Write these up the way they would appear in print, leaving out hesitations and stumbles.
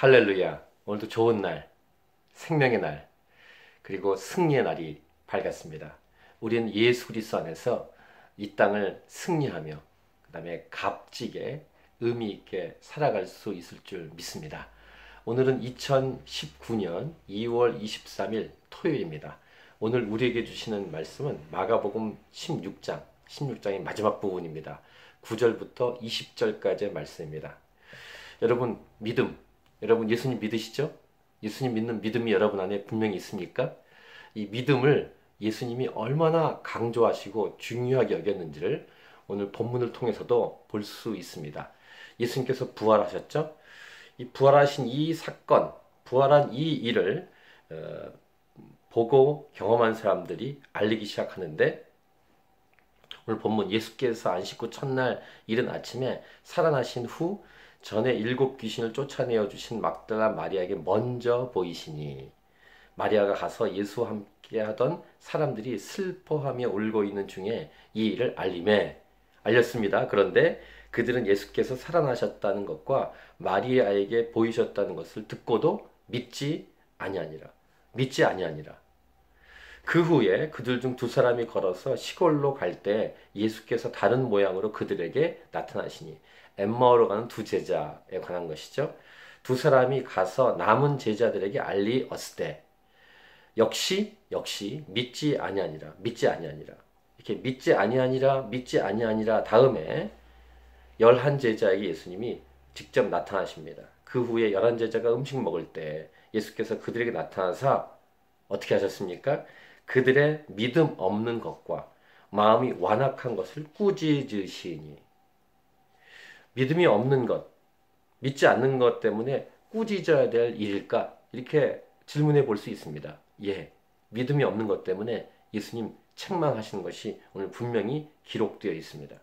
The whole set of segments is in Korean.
할렐루야. 오늘도 좋은 날, 생명의 날, 그리고 승리의 날이 밝았습니다. 우리는 예수 그리스도 안에서 이 땅을 승리하며 그 다음에 값지게 의미 있게 살아갈 수 있을 줄 믿습니다. 오늘은 2019년 2월 23일 토요일입니다. 오늘 우리에게 주시는 말씀은 마가복음 16장의 마지막 부분입니다. 9절부터 20절까지의 말씀입니다. 여러분, 여러분 예수님 믿으시죠? 예수님 믿는 믿음이 여러분 안에 분명히 있습니까? 이 믿음을 예수님이 얼마나 강조하시고 중요하게 여겼는지를 오늘 본문을 통해서도 볼 수 있습니다. 예수님께서 부활하셨죠? 이 부활하신 이 사건, 부활한 이 일을 보고 경험한 사람들이 알리기 시작하는데, 오늘 본문 예수께서 안식 후 첫날 이른 아침에 살아나신 후 전에 7 귀신을 쫓아내어 주신 막달라 마리아에게 먼저 보이시니, 마리아가 가서 예수와 함께 하던 사람들이 슬퍼하며 울고 있는 중에 이 일을 알렸습니다. 그런데 그들은 예수께서 살아나셨다는 것과 마리아에게 보이셨다는 것을 듣고도 믿지 아니하니라. 그 후에 그들 중 2 사람이 걸어서 시골로 갈 때 예수께서 다른 모양으로 그들에게 나타나시니, 엠마오로 가는 2 제자에 관한 것이죠. 2 사람이 가서 남은 제자들에게 알리었으되 역시 믿지 아니하니라. 이렇게 믿지 아니하니라 다음에 11 제자에게 예수님이 직접 나타나십니다. 그 후에 11 제자가 음식 먹을 때 예수께서 그들에게 나타나사 어떻게 하셨습니까? 그들의 믿음 없는 것과 마음이 완악한 것을 꾸짖으시니, 믿음이 없는 것, 믿지 않는 것 때문에 꾸짖어야 될 일일까? 이렇게 질문해 볼 수 있습니다. 예, 믿음이 없는 것 때문에 예수님 책망하시는 것이 오늘 분명히 기록되어 있습니다.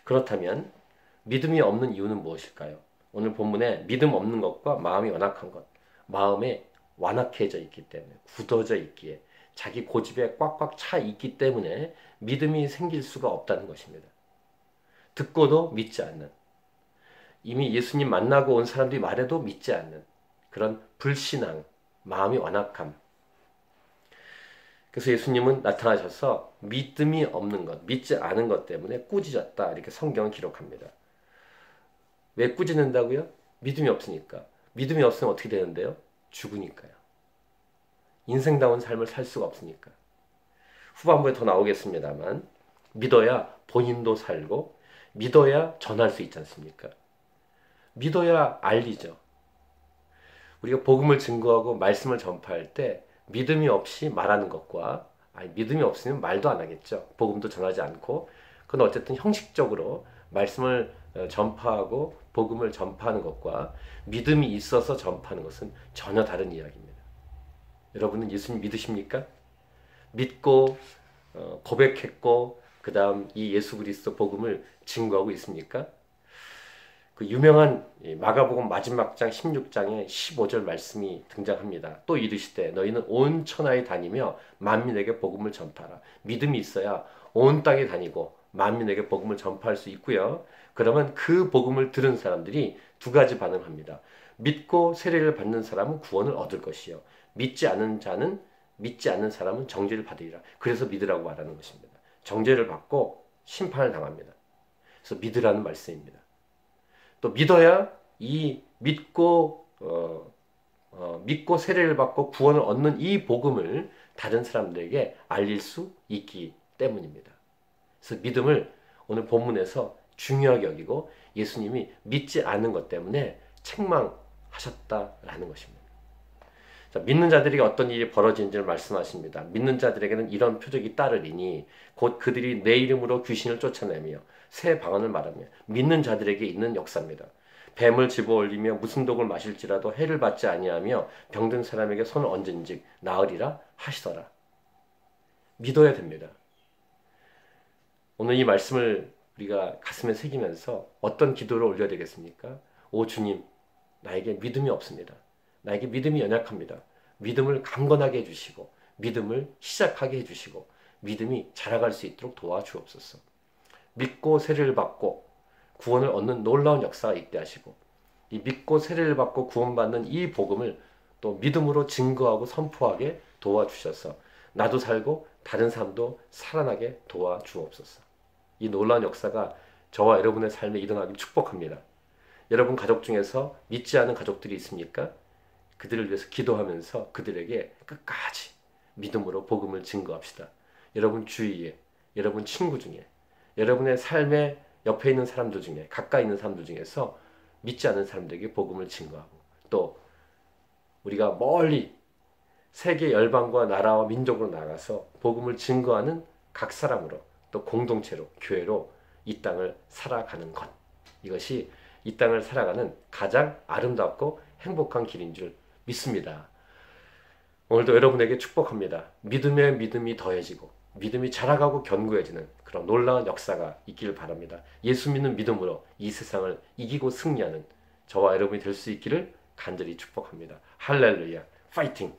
그렇다면 믿음이 없는 이유는 무엇일까요? 오늘 본문에 믿음 없는 것과 마음이 완악한 것, 마음에 완악해져 있기 때문에, 굳어져 있기에, 자기 고집에 꽉꽉 차 있기 때문에 믿음이 생길 수가 없다는 것입니다. 듣고도 믿지 않는, 이미 예수님 만나고 온 사람들이 말해도 믿지 않는 그런 불신앙, 마음이 완악함. 그래서 예수님은 나타나셔서 믿음이 없는 것, 믿지 않은 것 때문에 꾸짖었다, 이렇게 성경은 기록합니다. 왜 꾸짖는다고요? 믿음이 없으니까. 믿음이 없으면 어떻게 되는데요? 죽으니까요. 인생다운 삶을 살 수가 없으니까. 후반부에 더 나오겠습니다만, 믿어야 본인도 살고 믿어야 전할 수 있지 않습니까? 믿어야 알리죠. 우리가 복음을 증거하고 말씀을 전파할 때 믿음이 없이 말하는 것과, 믿음이 없으면 말도 안 하겠죠. 복음도 전하지 않고. 그건 어쨌든 형식적으로 말씀을 전파하고 복음을 전파하는 것과 믿음이 있어서 전파하는 것은 전혀 다른 이야기입니다. 여러분은 예수님 믿으십니까? 믿고 고백했고 그 다음 이 예수 그리스도 복음을 증거하고 있습니까? 그 유명한 마가복음 마지막 장 16장에 15절 말씀이 등장합니다. 또 이르시되 너희는 온 천하에 다니며 만민에게 복음을 전파하라. 믿음이 있어야 온 땅에 다니고 만민에게 복음을 전파할 수 있고요. 그러면 그 복음을 들은 사람들이 2가지 반응을 합니다. 믿고 세례를 받는 사람은 구원을 얻을 것이요, 믿지 않는 사람은 정죄를 받으리라. 그래서 믿으라고 말하는 것입니다. 정죄를 받고 심판을 당합니다. 그래서 믿으라는 말씀입니다. 또 믿어야 이 믿고 세례를 받고 구원을 얻는 이 복음을 다른 사람들에게 알릴 수 있기 때문입니다. 그래서 믿음을 오늘 본문에서 중요하게 여기고 예수님이 믿지 않는 것 때문에 책망하셨다라는 것입니다. 자, 믿는 자들에게 어떤 일이 벌어지는지를 말씀하십니다. 믿는 자들에게는 이런 표적이 따르리니 곧 그들이 내 이름으로 귀신을 쫓아내며 새 방언을 말하며, 믿는 자들에게 있는 역사입니다. 뱀을 집어올리며 무슨 독을 마실지라도 해를 받지 아니하며 병든 사람에게 손을 얹은즉 나으리라 하시더라. 믿어야 됩니다. 오늘 이 말씀을 우리가 가슴에 새기면서 어떤 기도를 올려야 되겠습니까? 오 주님, 나에게 믿음이 없습니다. 나에게 믿음이 연약합니다. 믿음을 강건하게 해주시고 믿음을 시작하게 해주시고 믿음이 자라갈 수 있도록 도와주옵소서. 믿고 세례를 받고 구원을 얻는 놀라운 역사가 있게 하시고 이 믿고 세례를 받고 구원받는 이 복음을 또 믿음으로 증거하고 선포하게 도와주셔서 나도 살고 다른 사람도 살아나게 도와주옵소서. 이 놀라운 역사가 저와 여러분의 삶에 일어나길 축복합니다. 여러분 가족 중에서 믿지 않은 가족들이 있습니까? 그들을 위해서 기도하면서 그들에게 끝까지 믿음으로 복음을 증거합시다. 여러분 주위에, 여러분 친구 중에, 여러분의 삶의 옆에 있는 사람들 중에, 가까이 있는 사람들 중에서 믿지 않는 사람들에게 복음을 증거하고, 또 우리가 멀리 세계 열방과 나라와 민족으로 나가서 복음을 증거하는 각 사람으로, 또 공동체로, 교회로 이 땅을 살아가는 것, 이것이 이 땅을 살아가는 가장 아름답고 행복한 길인 줄 믿습니다. 오늘도 여러분에게 축복합니다. 믿음에 믿음이 더해지고 믿음이 자라가고 견고해지는 그런 놀라운 역사가 있기를 바랍니다. 예수 믿는 믿음으로 이 세상을 이기고 승리하는 저와 여러분이 될 수 있기를 간절히 축복합니다. 할렐루야, 파이팅!